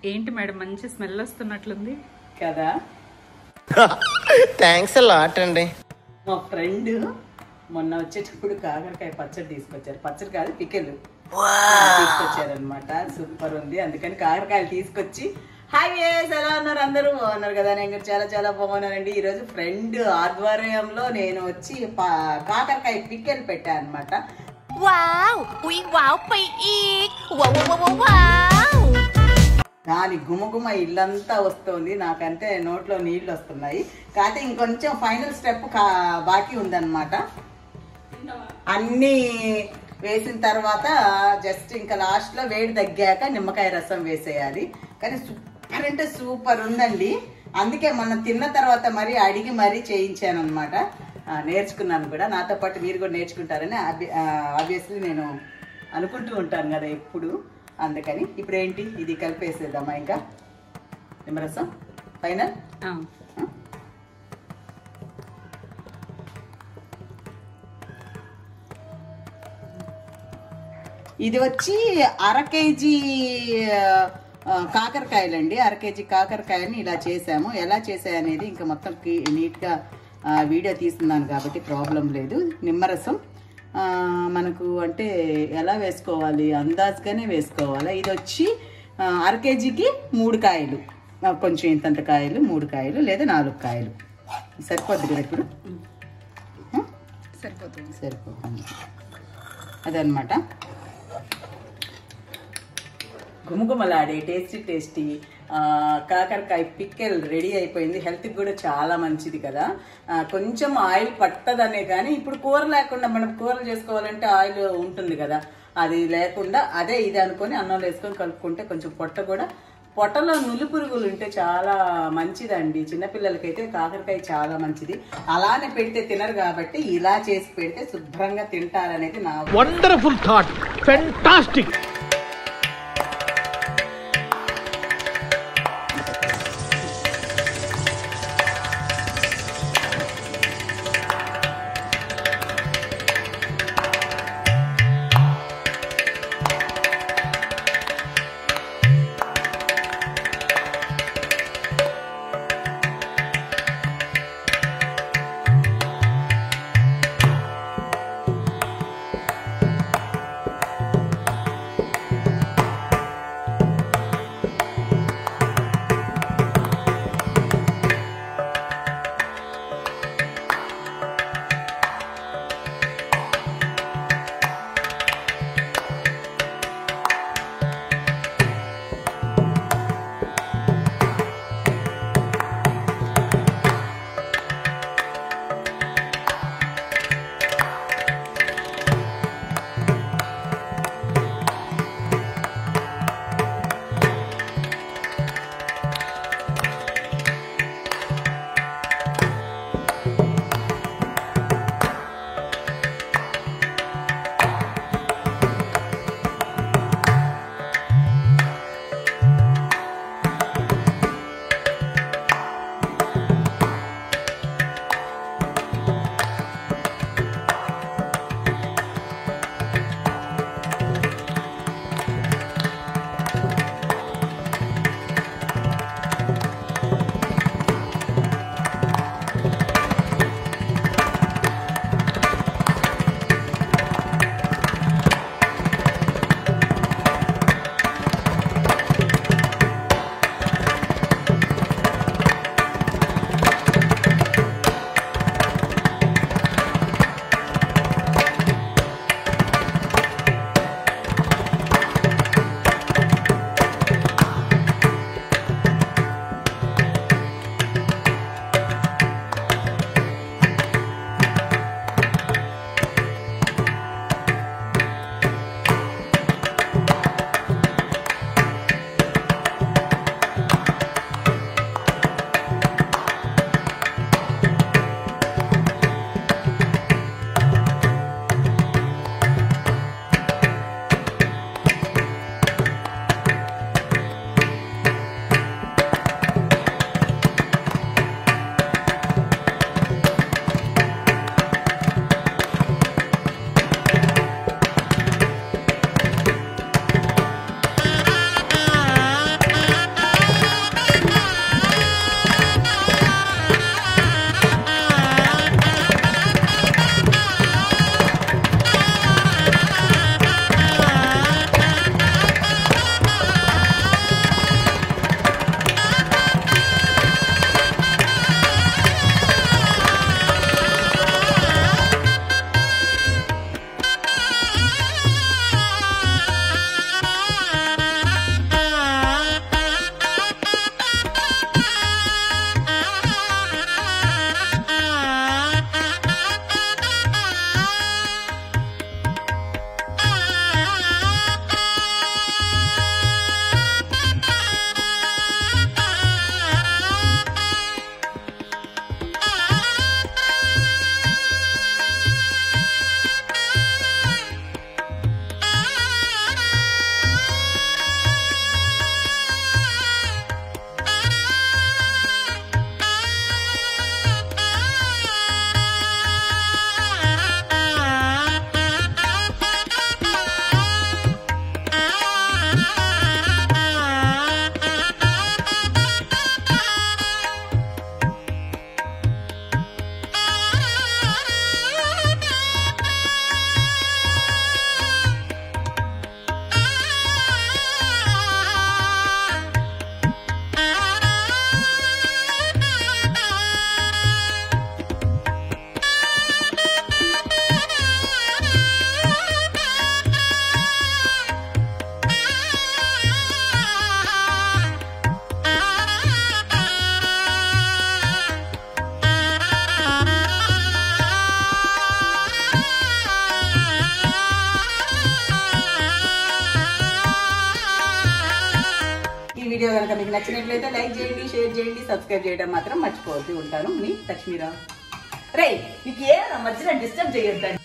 ఏంటి మేడం మంచి స్మెల్ వస్తున్నట్లుంది కదా. థ్యాంక్స్ లాట్ అండి. మా ఫ్రెండ్ మొన్న వచ్చేటప్పుడు కాకరకాయ పచ్చడి తీసుకొచ్చారు. పచ్చడి కాదు, పికెలు తీసుకొచ్చారనమాట. సూపర్ ఉంది. అందుకని కాకరకాయలు తీసుకొచ్చి హాయ్ వేస్ ఎలా ఉన్నారు అందరూ? బాగున్నారు కదా? నేను కూడా చాలా చాలా బాగున్నానండి. ఈరోజు ఫ్రెండ్ ఆధ్వర్యంలో నేను వచ్చి కాకరకాయ పికెలు పెట్టాను అనమాట. దాని గుమగుమ ఇల్లంతా వస్తుంది. నాకంటే నోట్లో నీళ్ళు వస్తున్నాయి. కాకపోతే ఇంకొంచెం ఫైనల్ స్టెప్ బాకీ ఉందన్నమాట. అన్నీ వేసిన తర్వాత జస్ట్ ఇంకా లాస్ట్లో వేడి తగ్గాక నిమ్మకాయ రసం వేసేయాలి. కానీ సూపర్ అంటే సూపర్ ఉందండి. అందుకే మనం తిన్న తర్వాత మరీ అడిగి మరీ చేయించాను అనమాట. నేర్చుకున్నాను కూడా. నాతో పాటు మీరు కూడా నేర్చుకుంటారని ఆబ్వియస్లీ నేను అనుకుంటూ ఉంటాను కదా ఎప్పుడు. అందుకని ఇప్పుడు ఏంటి, ఇది కలిపేసేద్దామా ఇంకా నిమ్మరసం ఫైనల్. ఇది వచ్చి 1/2 కేజీ కాకరకాయలండి. 1/2 కేజీ కాకరకాయని ఇలా చేసాము. ఎలా చేసాయి అనేది ఇంకా మొత్తం నీట్గా వీడియో తీస్తున్నాను కాబట్టి ప్రాబ్లం లేదు. నిమ్మరసం మనకు అంటే ఎలా వేసుకోవాలి, అందాజుగానే వేసుకోవాలి. ఇది వచ్చి 1/2 కేజీకి 3 కాయలు, కొంచెం ఇంతంత కాయలు, 3 కాయలు లేదా 4 కాయలు సరిపోద్ది కదా ఇప్పుడు? సరిపోతుంది అదనమాట. గుమగుమలాడే టేస్టీ కాకరకాయ పిక్కెల్ రెడీ అయిపోయింది. హెల్త్కి కూడా చాలా మంచిది కదా. కొంచెం ఆయిల్ పట్టదనే కానీ ఇప్పుడు కూర లేకుండా మనం కూరలు చేసుకోవాలంటే ఆయిల్ ఉంటుంది కదా, అది లేకుండా అదే ఇది అనుకొని అన్నంలో వేసుకొని కలుపుకుంటే కొంచెం పొట్టలో నులి పురుగులు ఉంటే చాలా మంచిదండి. చిన్నపిల్లలకైతే కాకరకాయ చాలా మంచిది. అలానే పెడితే తినరు కాబట్టి ఇలా చేసి పెడితే శుభ్రంగా తింటారనేది నా వండర్ఫుల్ థాట్. ఫెంటాస్టిక్. కనుక మీకు నచ్చినట్లయితే లైక్ చేయండి, షేర్ చేయండి, సబ్స్క్రైబ్ చేయడం మాత్రం మర్చిపోవద్దు. ఉంటాను మీ లక్ష్మీరావు. రే నీకు ఏమైనా మధ్యలో డిస్టర్బ్ చేయొద్దండి.